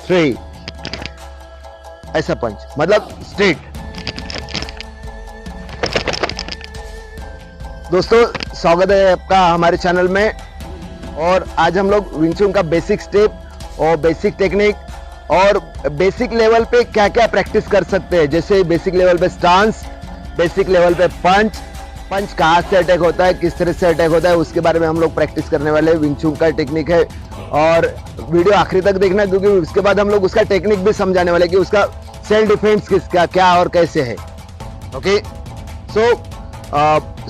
3, ऐसा पंच मतलब स्ट्रेट। दोस्तों स्वागत है आपका हमारे चैनल में, और आज हम लोग विंग चुन का बेसिक स्टेप और बेसिक टेक्निक और बेसिक लेवल पे क्या क्या प्रैक्टिस कर सकते हैं, जैसे बेसिक लेवल पे स्टांस, बेसिक लेवल पे पंच, पंच कहाँ से अटैक होता है, किस तरह से अटैक होता है, उसके बारे में हम लोग प्रैक्टिस करने वाले हैं। विंग चुन का टेक्निक है और वीडियो आखिरी तक देखना, क्योंकि उसके बाद हम लोग उसका टेक्निक भी समझाने वाले कि उसका सेल्फ डिफेंस किसका क्या और कैसे है। ओके, सो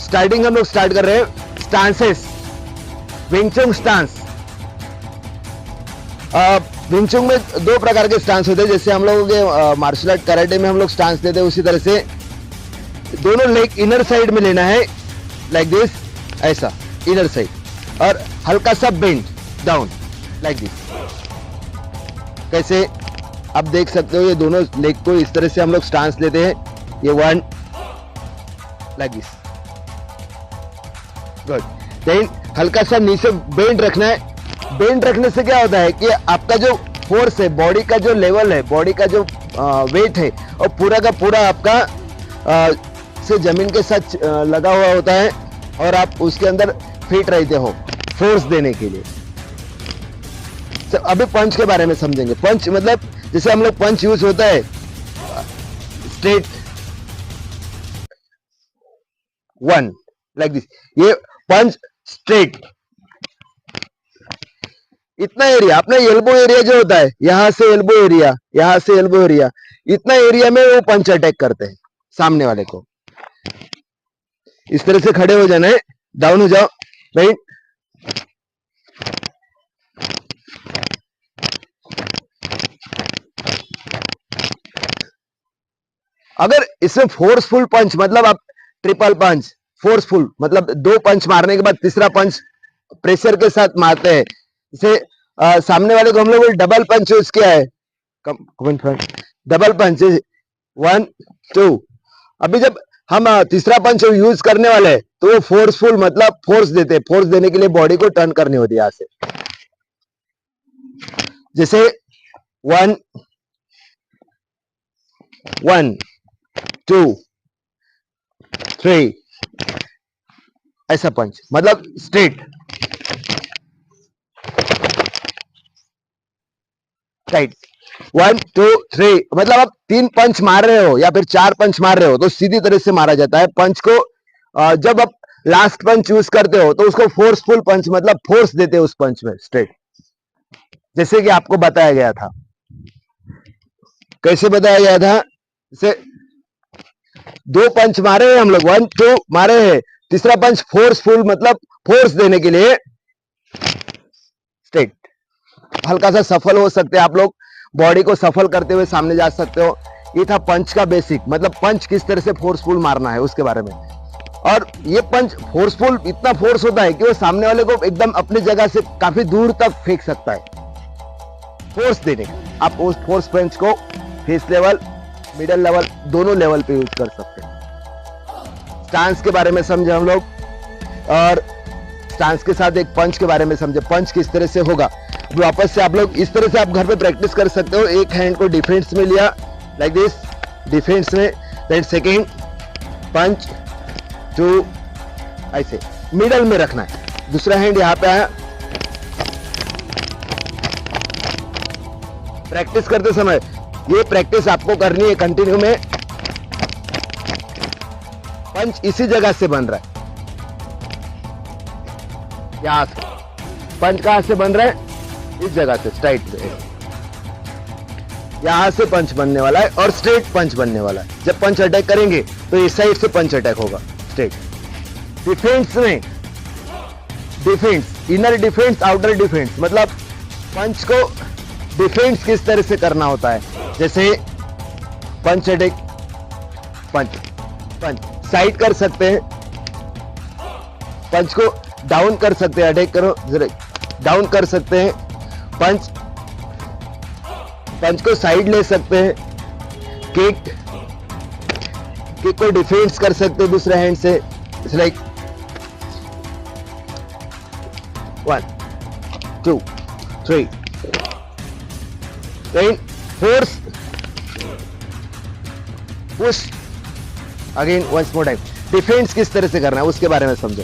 स्टार्टिंग हम लोग स्टार्ट कर रहे हैं स्टांसेस, विंग चुन स्टांस। विंग चुन में दो प्रकार के स्टांस होते हैं, जैसे हम लोगों के मार्शल आर्ट कराटे में हम लोग स्टांस देते हैं, उसी तरह से दोनों लेग इनर साइड में लेना है, लाइक दिस, ऐसा इनर साइड, और हल्का सा बेंड डाउन लाइक दिस। कैसे आप देख सकते हो, ये दोनों लेग को इस तरह से हम लोग स्टांस लेते हैं, ये 1 लाइक दिस, गुड। देन हल्का सा नीचे बेंड रखना है। बेंड रखने से क्या होता है कि आपका जो फोर्स है, बॉडी का जो लेवल है, बॉडी का जो वेट है, और पूरा का पूरा आपका से जमीन के साथ लगा हुआ होता है, और आप उसके अंदर फिट रहते हो फोर्स देने के लिए। तो अभी पंच के बारे में समझेंगे। पंच मतलब जैसे हम लोग पंच यूज होता है स्ट्रेट 1 लाइक दिस, ये पंच स्ट्रेट, इतना एरिया अपना एल्बो एरिया जो होता है, यहां से एल्बो एरिया, यहां से एल्बो एरिया, इतना एरिया में वो पंच अटैक करते हैं सामने वाले को। इस तरह से खड़े हो जाना है, डाउन हो जाओ, राइट। अगर इसमें फोर्सफुल पंच मतलब आप ट्रिपल पंच, फोर्सफुल मतलब 2 पंच मारने के बाद तीसरा पंच प्रेशर के साथ मारते हैं, जैसे सामने वाले को हम लोग डबल पंच यूज किया है, डबल पंच 1 2। अभी जब हम तीसरा पंच यूज करने वाले हैं तो वो फोर्सफुल मतलब फोर्स देते हैं, फोर्स देने के लिए बॉडी को टर्न करनी होती है यहां से, जैसे 1 1 2 3, ऐसा पंच मतलब स्ट्रेट, राइट। 1 2 3 मतलब आप 3 पंच मार रहे हो या फिर 4 पंच मार रहे हो तो सीधी तरह से मारा जाता है पंच को। जब आप लास्ट पंच यूज करते हो तो उसको फोर्सफुल पंच मतलब फोर्स देते हो उस पंच में स्ट्रेट, जैसे कि आपको बताया गया था। कैसे बताया गया था? जैसे 2 पंच मारे हैं हम लोग, 1 2 मारे हैं, तीसरा पंच फोर्सफुल मतलब फोर्स देने के लिए स्ट्रेट। हल्का सा सफल हो सकते हैं आप लोग, बॉडी को सफल करते हुए सामने जा सकते हो। ये था पंच का बेसिक, मतलब पंच किस तरह से फोर्सफुल मारना है उसके बारे में। और ये पंच फोर्सफुल इतना फोर्स होता है कि वो सामने वाले को एकदम अपनी जगह से काफी दूर तक फेंक सकता है, फोर्स देने का। आप उस फोर्स पंच को फेस लेवल, मिडल लेवल, दोनों लेवल पे यूज कर सकते हैं। स्टांस के बारे में समझे हम लोग, और स्टांस के साथ एक पंच के बारे में समझे, पंच किस तरह से होगा। वापस से आप लोग इस तरह से आप घर पे प्रैक्टिस कर सकते हो। एक हैंड को डिफेंस में लिया लाइक दिस, डिफेंस में, देन सेकेंड पंच 2, ऐसे मिडल में रखना है। दूसरा हैंड यहां पे आया। प्रैक्टिस करते समय ये प्रैक्टिस आपको करनी है कंटिन्यू में। पंच इसी जगह से बन रहा है, यहां से पंच कहां से बन रहा है, इस जगह से स्ट्राइट पे, यहां से पंच बनने वाला है और स्ट्रेट पंच बनने वाला है। जब पंच अटैक करेंगे तो इस साइड से पंच अटैक होगा स्ट्रेट। डिफेंस में, defence, inner defence, outer defence, मतलब पंच को डिफेंस किस तरह से करना होता है, जैसे पंच अटैक, पंच पंच साइड कर सकते हैं, पंच को डाउन कर सकते हैं, अटैक करो जरा डाउन कर सकते हैं, पंच पंच को साइड ले सकते हैं, किक, किक को डिफेंस कर सकते हैं दूसरे हैंड से, like 1 2 3 then force, push, again once more time. Defence किस तरह से करना है उसके बारे में समझो.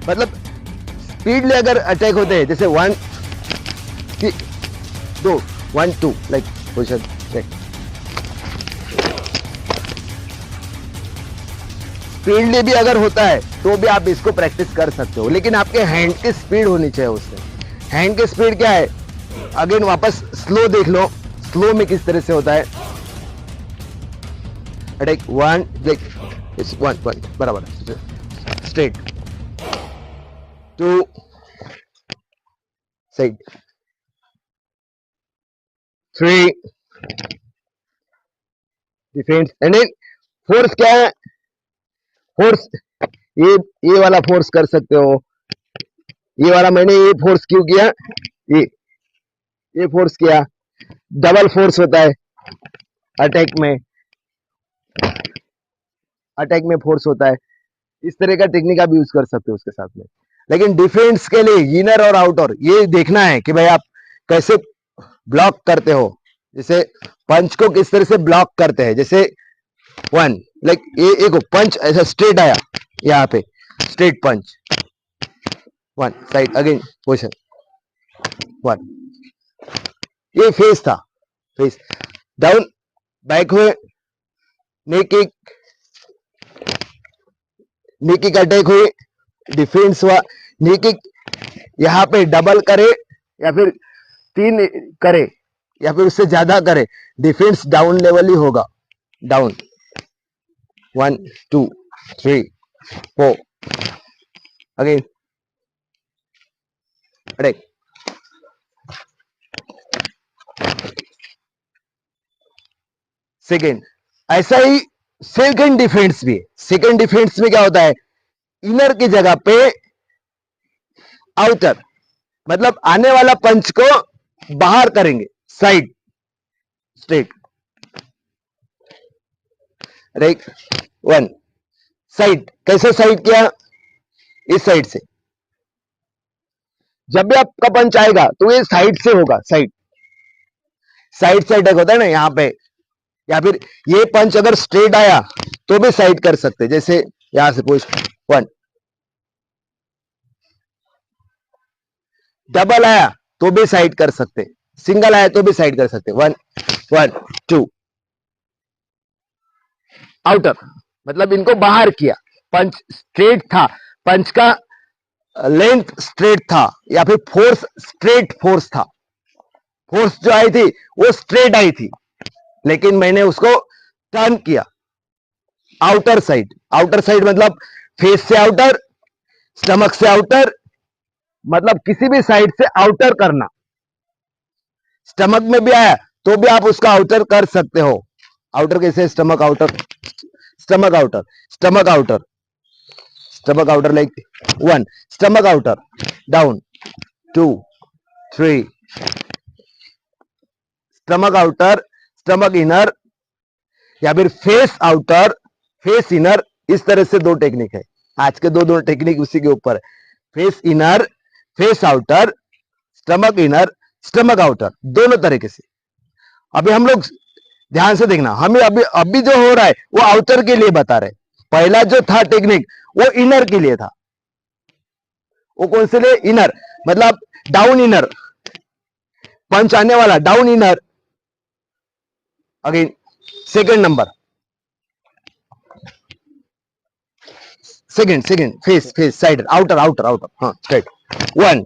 मतलब स्पीडली अगर अटैक होते हैं जैसे 1 2 1 2 लाइक पोजिशन चेक. स्पीडली भी अगर होता है तो भी आप इसको प्रैक्टिस कर सकते हो, लेकिन आपके हैंड की स्पीड होनी चाहिए. उससे हैंड की स्पीड क्या है, अगेन वापस स्लो देख लो. स्लो में किस तरह से होता है अटैक. 1 लाइक 1 बराबर straight, 2 side, 3 defence. And then force क्या है, फोर्स ये वाला फोर्स कर सकते हो. ये वाला मैंने ये फोर्स क्यों किया, ये फोर्स किया. डबल फोर्स होता है अटैक में, अटैक में फोर्स होता है. इस तरह का टेक्निक आप यूज कर सकते हो उसके साथ में. लेकिन डिफेंस के लिए इनर और आउटर ये देखना है कि भाई आप कैसे ब्लॉक करते हो. जैसे पंच को किस तरह से ब्लॉक करते हैं. जैसे 1 लाइक ये एक पंच ऐसा स्ट्रेट आया, यहाँ पे स्ट्रेट पंच, 1 साइड अगेन पोजिशन 1. ये फेस था, फेस डाउन बैक हुए, नी किक अटैक हुई, डिफेंस हुआ. नी किक यहाँ पे डबल करे या फिर 3 करे या फिर उससे ज्यादा करे, डिफेंस डाउन लेवल ही होगा. Down 1 2 3 4 again attack. सेकेंड ऐसा ही सेकंड डिफेंस भी है. सेकंड डिफेंस में क्या होता है, इनर की जगह पे आउटर, मतलब आने वाला पंच को बाहर करेंगे, साइड स्ट्रेट. राइट 1 साइड, कैसे साइड किया, इस साइड से. जब भी आपका पंच आएगा तो ये साइड से होगा, साइड से अटैक होता है ना यहाँ पे. या फिर ये पंच अगर स्ट्रेट आया तो भी साइड कर सकते, जैसे यहां से पुश 1. डबल आया तो भी साइड कर सकते, सिंगल आया तो भी साइड कर सकते. 1 1 2 आउटर, मतलब इनको बाहर किया. पंच स्ट्रेट था, पंच का लेंथ स्ट्रेट था या फिर फोर्स स्ट्रेट फोर्स था. फोर्स जो आई थी वो स्ट्रेट आई थी, लेकिन मैंने उसको टर्न किया आउटर साइड. आउटर साइड मतलब फेस से आउटर, स्टमक से आउटर, मतलब किसी भी साइड से आउटर करना. स्टमक में भी आया तो भी आप उसका आउटर कर सकते हो. आउटर कैसे, stomach outer, stomach outer, stomach outer, stomach outer like 1 stomach outer, down 2 3 stomach outer, stomach inner, या फिर फेस आउटर, फेस इनर. इस तरह से 2 टेक्निक है. आज के दो टेक्निक उसी के ऊपर है. Face inner, face outer, stomach inner, stomach outer, दोनों तरीके से. अभी हम लोग ध्यान से देखना, हमें अभी जो हो रहा है वो आउटर के लिए बता रहे. पहला जो था टेक्निक वो इनर के लिए था. वो कौन से लिए, इनर, मतलब डाउन इनर, पंच आने वाला down inner. Again second number, second face side, outer outer outer, हाँ स्ट्रेट. 1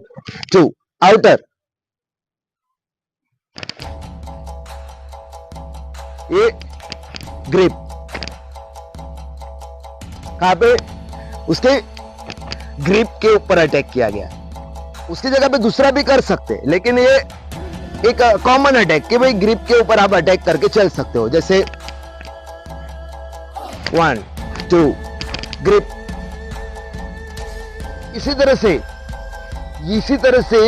2 आउटर. ये ग्रिप कहां पे, उसके ग्रिप के ऊपर अटैक किया गया. उसकी जगह पे दूसरा भी कर सकते, लेकिन ये एक कॉमन अटैक कि भाई ग्रिप के ऊपर आप अटैक करके चल सकते हो. जैसे 1 2 ग्रिप. इसी तरह से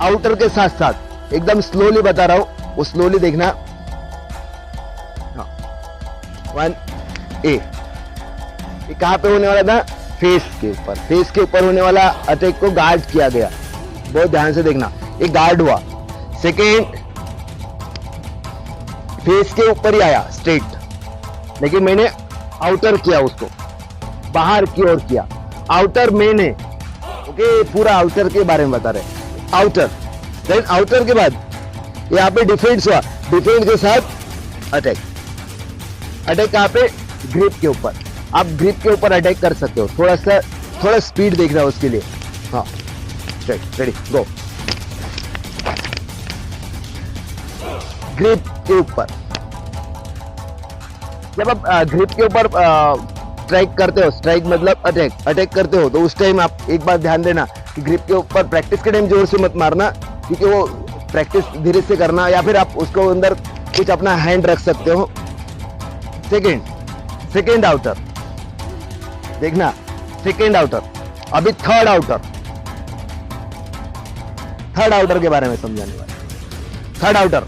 आउटर के साथ साथ एकदम स्लोली बता रहा हूं. वो स्लोली देखना। हाँ, 1 ए, ये कहां पे होने वाला था? फेस के ऊपर। फेस के ऊपर होने वाला अटैक को गार्ड किया गया, बहुत ध्यान से देखना। एक गार्ड हुआ। सेकेंड, फेस के ऊपर ही आया स्ट्रेट, लेकिन मैंने आउटर किया, उसको बाहर की ओर किया। आउटर मैंने, ओके, पूरा आउटर के बारे में बता रहे। आउटर, देन आउटर के बाद यहाँ पे डिफेंस हुआ। डिफेंस के साथ अटैक। अटैक कहाँ पे? ग्रिप के ऊपर। आप ग्रिप के ऊपर अटैक कर सकते हो। थोड़ा स्पीड देखना उसके लिए। हाँ, रेडी, गो। ग्रिप के ऊपर, जब आप ग्रिप के ऊपर स्ट्राइक करते हो, स्ट्राइक मतलब अटैक करते हो, तो उस टाइम आप एक बात ध्यान देना कि ग्रिप के ऊपर प्रैक्टिस के टाइम जोर से मत मारना, क्योंकि वो प्रैक्टिस धीरे से करना, या फिर आप उसको अंदर कुछ अपना हैंड रख सकते हो। सेकेंड आउटर देखना, सेकेंड आउटर। अभी थर्ड आउटर के बारे में समझाने वाला। थर्ड आउटर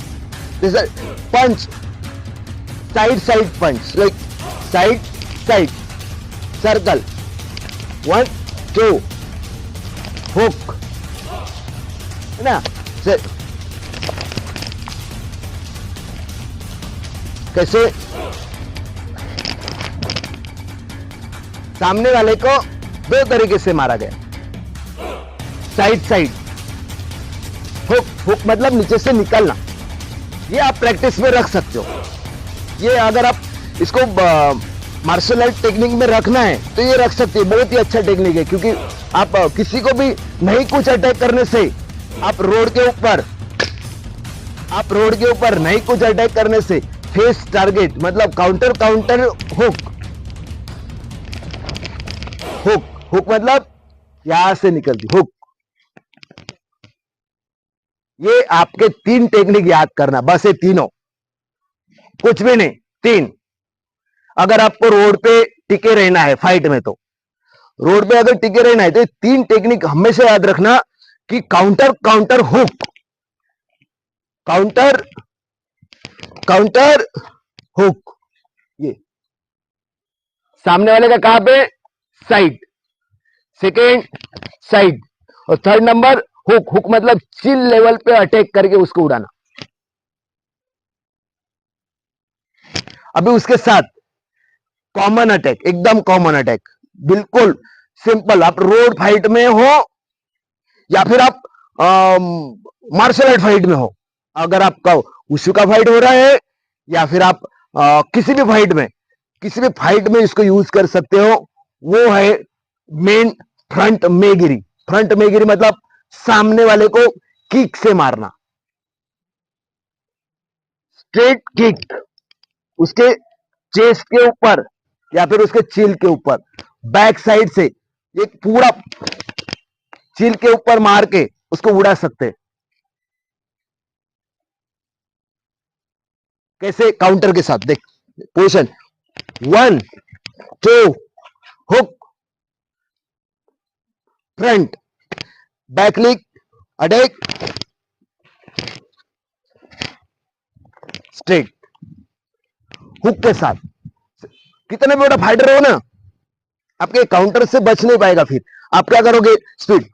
जैसे पंच, साइड पंच, लाइक साइड सर्कल, 1 2 हुक, है ना? कैसे सामने वाले को 2 तरीके से मारा गया। साइड हुक मतलब नीचे से निकलना। ये आप प्रैक्टिस में रख सकते हो। ये अगर आप इसको मार्शल आर्ट टेक्निक में रखना है तो ये रख सकते हैं। बहुत ही अच्छा टेक्निक है, क्योंकि आप किसी को भी नहीं कुछ अटैक करने से, आप रोड के ऊपर नहीं कुछ अटैक करने से फेस टारगेट मतलब काउंटर हुक मतलब यहां से निकलती हुक। ये आपके 3 टेक्निक याद करना, बस ये तीनों, कुछ भी नहीं, 3। अगर आपको रोड पे टिके रहना है फाइट में, तो रोड पे अगर टिके रहना है तो 3 टेक्निक हमेशा याद रखना कि काउंटर हुक, काउंटर हुक। ये सामने वाले का कहां पे? साइड, सेकेंड साइड, और थर्ड नंबर हुक मतलब चिल लेवल पे अटैक करके उसको उड़ाना। अभी उसके साथ कॉमन अटैक, एकदम कॉमन अटैक, बिल्कुल सिंपल। आप रोड फाइट में हो या फिर आप मार्शल आर्ट फाइट में हो, अगर आपका उसी का फाइट हो रहा है या फिर आप किसी भी फाइट में इसको यूज कर सकते हो, वो है मेन फ्रंट मेगिरी। फ्रंट मेगिरी मतलब सामने वाले को किक से मारना, स्ट्रेट किक उसके चेस्ट के ऊपर या फिर उसके चिल के ऊपर, बैक साइड से एक पूरा चिल के ऊपर मार के उसको उड़ा सकते हैं। कैसे? काउंटर के साथ देख, पोजिशन 1 2 हुक, फ्रंट, बैक लिक, अटैक, स्ट्रेट, हुक के साथ। कितने भी बड़ा फाइटर हो ना, आपके काउंटर से बच नहीं पाएगा। फिर आप क्या करोगे? Speed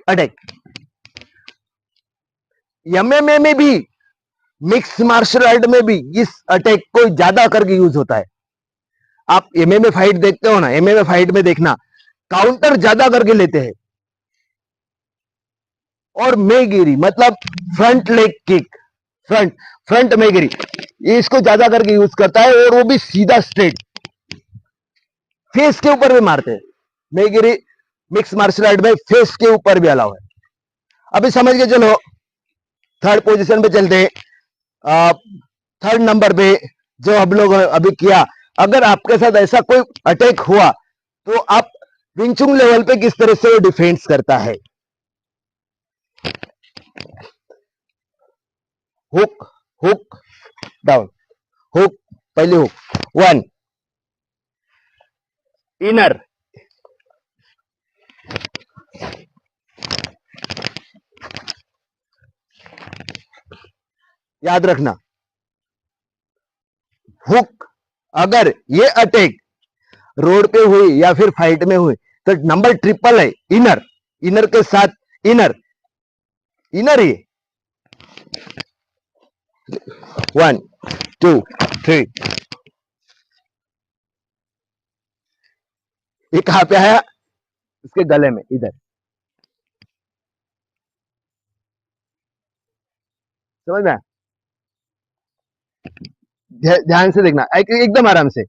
attack. एमएमए में भी, मिक्स मार्शल आर्ट में भी इस अटैक को ज्यादा करके यूज होता है। आप एमएमए फाइट देखते हो ना, एमएमए फाइट में देखना काउंटर ज्यादा करके लेते हैं। और मेगिरी मतलब फ्रंट लेग किक, फ्रंट मेगिरी, इसको ज्यादा करके यूज करता है, और वो भी सीधा स्ट्रेट फेस के ऊपर भी मारते हैं। मेगिरी मिक्स मार्शल आर्ट में फेस के ऊपर भी अलाउ है। अभी समझ के चलो, थर्ड पोजीशन पे चलते हैं। थर्ड नंबर पे जो हम लोग अभी किया, अगर आपके साथ ऐसा कोई अटैक हुआ तो आप विंचुंग लेवल पे किस तरह से वो डिफेंस करता है। हुक डाउन, हुक, पहले हुक 1, इनर, याद रखना, हुक अगर ये अटैक रोड पे हुई या फिर फाइट में हुई तो नंबर ट्रिपल है, इनर, इनर के साथ इनर, इनर ही 1 2 3। ये कहां पे आया? इसके गले में, इधर। समझ में? ध्यान से देखना, एकदम आराम से।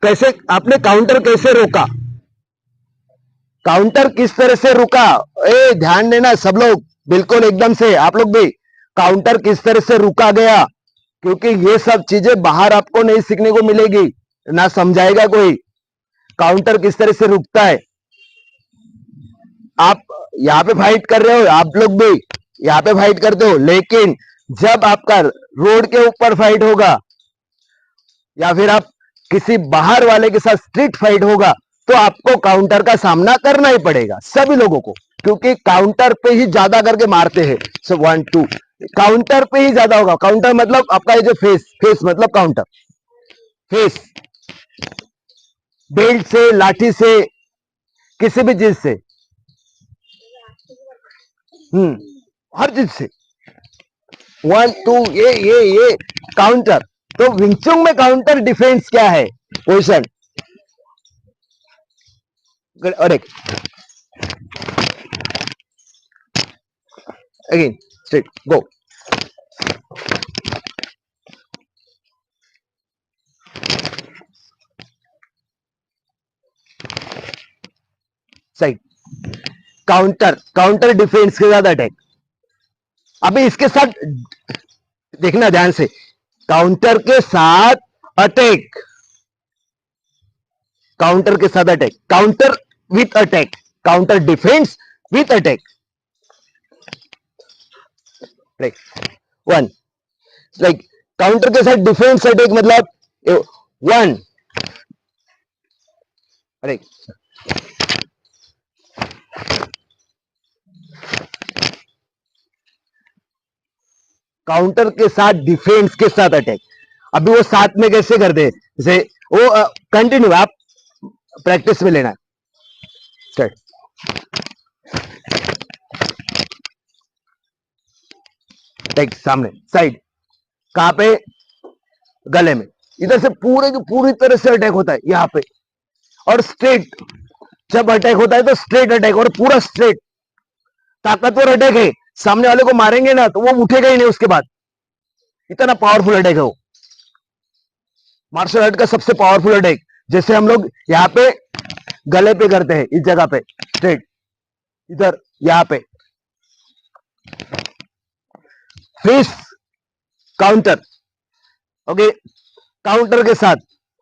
कैसे आपने काउंटर कैसे रोका, काउंटर किस तरह से रुका, ए ध्यान देना सब लोग, बिल्कुल एकदम से, आप लोग भी। काउंटर किस तरह से रुका गया, क्योंकि ये सब चीजें बाहर आपको नहीं सीखने को मिलेगी, ना समझाएगा कोई। काउंटर किस तरह से रुकता है, आप यहाँ पे फाइट कर रहे हो, आप लोग भी यहाँ पे फाइट करते हो, लेकिन जब आपका रोड के ऊपर फाइट होगा या फिर आप किसी बाहर वाले के साथ स्ट्रीट फाइट होगा तो आपको काउंटर का सामना करना ही पड़ेगा, सभी लोगों को, क्योंकि काउंटर पे ही ज्यादा करके मारते हैं। सो 1 2 काउंटर पे ही ज्यादा होगा। काउंटर मतलब आपका ये जो फेस, फेस मतलब काउंटर, फेस, बेल्ट से, लाठी से, किसी भी चीज से, हर चीज से। 1 2 ये काउंटर। तो विंगचुंग में काउंटर डिफेंस क्या है? पोजिशन, और एक अगेन स्ट्रेट गो, साइड, काउंटर, काउंटर डिफेंस के साथ अटैक। अभी इसके साथ देखना ध्यान से, काउंटर के साथ अटैक, काउंटर के साथ attack, counter with attack, counter defence with attack. Like 1 like counter के साथ डिफेंस अटैक मतलब 1 अरे काउंटर के साथ डिफेंस के साथ अटैक। अभी वो साथ में कैसे करते हैं, जैसे वो कंटिन्यू आप प्रैक्टिस में लेना। स्टार्ट, अटैक सामने, साइड, कहां पे? गले में। इधर से पूरे की पूरी तरह से अटैक होता है यहां पे, और स्ट्रेट, जब अटैक होता है तो स्ट्रेट अटैक, और पूरा स्ट्रेट ताकतवर अटैक है। सामने वाले को मारेंगे ना तो वो उठेगा ही नहीं उसके बाद, इतना पावरफुल अटैक है वो। मार्शल आर्ट का सबसे पावरफुल अटैक, जैसे हम लोग यहाँ पे गले पे करते हैं, इस जगह पे स्ट्रेट, इधर यहाँ पे फिश काउंटर। ओके, काउंटर के साथ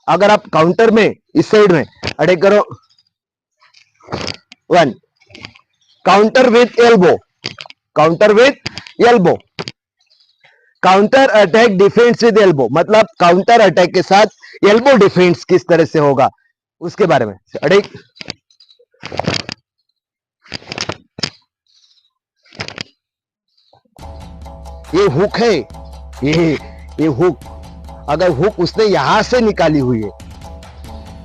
अगर आप काउंटर में इस साइड में अटैक करो, 1 counter with elbow, counter with elbow, counter attack defence with elbow, मतलब काउंटर अटैक के साथ एल्बो डिफेंस किस तरह से होगा उसके बारे में। अटैक, ये हुक है, ये हुक, अगर हुक उसने यहां से निकाली हुई है,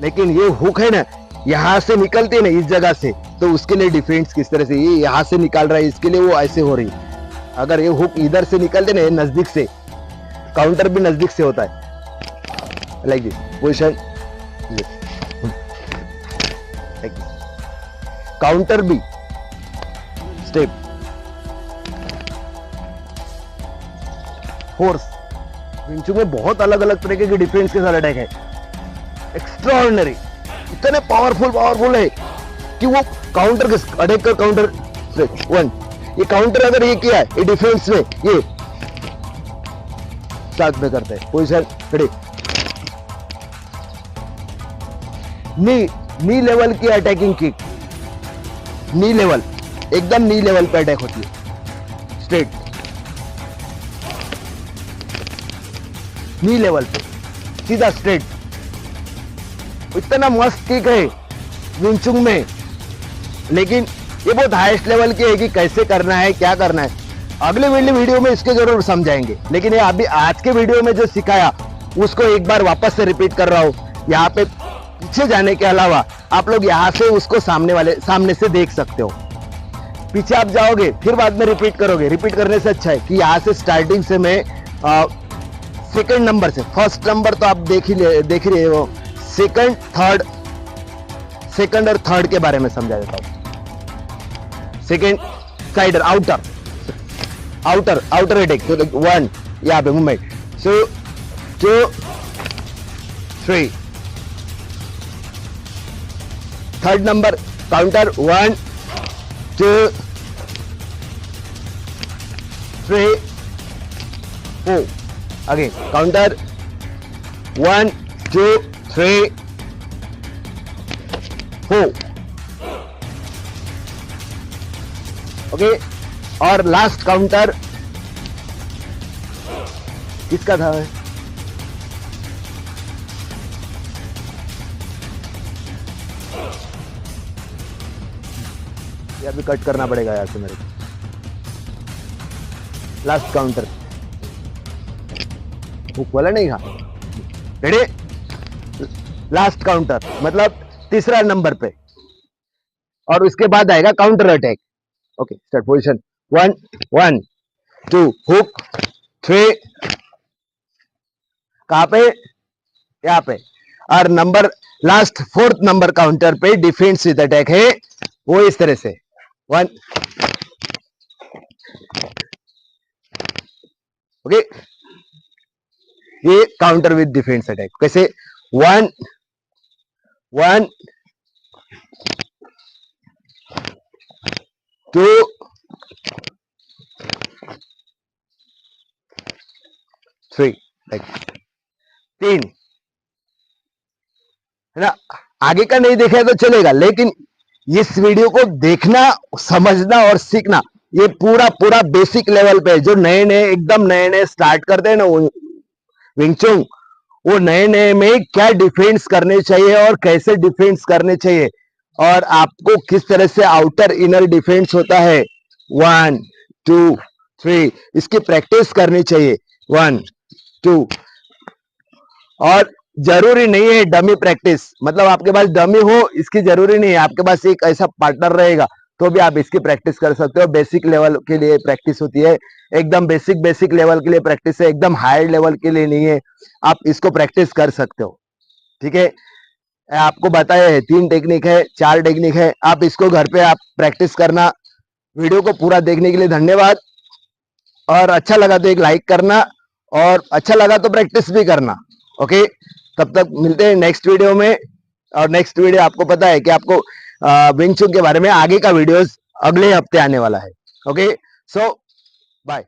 लेकिन ये हुक है ना, यहां से निकलती है ना इस जगह से, तो उसके लिए डिफेंस किस तरह से, ये यहां से निकाल रहा है, इसके लिए वो ऐसे हो रही है। अगर ये हुक इधर से निकलते ना नजदीक से, काउंटर भी नजदीक से होता है, लाइक दिस पोजिशन, काउंटर भी स्टेप, फोर्स। विंचुंग में बहुत अलग अलग तरीके के डिफेंस के साथ अटैक है, एक्स्ट्राऑर्डिनरी, इतने पावरफुल है कि वो काउंटर के अटैक कर, काउंटर 1, ये काउंटर अगर ये किया है, ये डिफेंस में ये साथ में करते हैं। पोजीशन खड़ी, नी लेवल की अटैकिंग किक, नी लेवल, एकदम नी लेवल पे अटैक होती है, स्ट्रेट नी लेवल पे, सीधा स्ट्रेट। इतना मस्त किक है विंचुंग में, लेकिन ये बहुत हाईएस्ट लेवल की है कि कैसे करना है, क्या करना है। अगले वीडियो में इसके जरूर समझाएंगे, लेकिन ये अभी आज के वीडियो में जो सिखाया उसको एक बार वापस से रिपीट कर रहा हूं। यहाँ पे पीछे जाने के अलावा आप लोग यहाँ से उसको सामने से देख सकते हो। पीछे आप जाओगे फिर बाद में रिपीट करोगे। रिपीट करने से अच्छा है कि यहाँ से स्टार्टिंग से मैं सेकंड नंबर से, फर्स्ट नंबर तो आप देख ही रहे हो, सेकंड और थर्ड के बारे में समझा देता हूं। सेकंड साइडर, आउटर अटैक, तो 1 यहाँ पे मूवमेंट, सो 2 3, third number counter 1 2 3 4, again counter 1 2 3 4, okay. और लास्ट काउंटर किसका था? ये अभी कट करना पड़ेगा यहाँ से मेरे को। लास्ट काउंटर हुक वाला नहीं था, रेडी? लास्ट काउंटर मतलब तीसरा नंबर पे, और उसके बाद आएगा counter attack. Okay, start position 1 1 2 hook 3, कहां पे? यहाँ पे। और number last fourth number counter पे डिफेंस विद अटैक है, वो इस तरह से 1, ओके। ये काउंटर विद डिफेंस अटैक कैसे? 1 1 2 3, 3 है ना। आगे का नहीं देखा है तो चलेगा, लेकिन इस वीडियो को देखना, समझना और सीखना, ये पूरा बेसिक लेवल पे, जो एकदम नए स्टार्ट करते हैं ना विंग चुन, वो नए में क्या डिफेंस करने चाहिए और कैसे डिफेंस करने चाहिए, और आपको किस तरह से आउटर इनर डिफेंस होता है 1 2 3, इसकी प्रैक्टिस करनी चाहिए 1 2। और जरूरी नहीं है डमी प्रैक्टिस, मतलब आपके पास डमी हो इसकी जरूरी नहीं है, आपके पास एक ऐसा पार्टनर रहेगा तो भी आप इसकी प्रैक्टिस कर सकते हो। बेसिक लेवल के लिए प्रैक्टिस होती है, एकदम बेसिक लेवल के लिए प्रैक्टिस है, एकदम हायर लेवल के लिए नहीं है। आप इसको प्रैक्टिस कर सकते हो, ठीक है। आपको बताया है 3 टेक्निक है, 4 टेक्निक है, आप इसको घर पे आप प्रैक्टिस करना। वीडियो को पूरा देखने के लिए धन्यवाद, और अच्छा लगा तो एक लाइक करना, और अच्छा लगा तो प्रैक्टिस भी करना, ओके। तब तक मिलते हैं नेक्स्ट वीडियो में, और नेक्स्ट वीडियो आपको पता है कि आपको विंग चुन के बारे में आगे का वीडियोस अगले हफ्ते आने वाला है, ओके। सो बाय।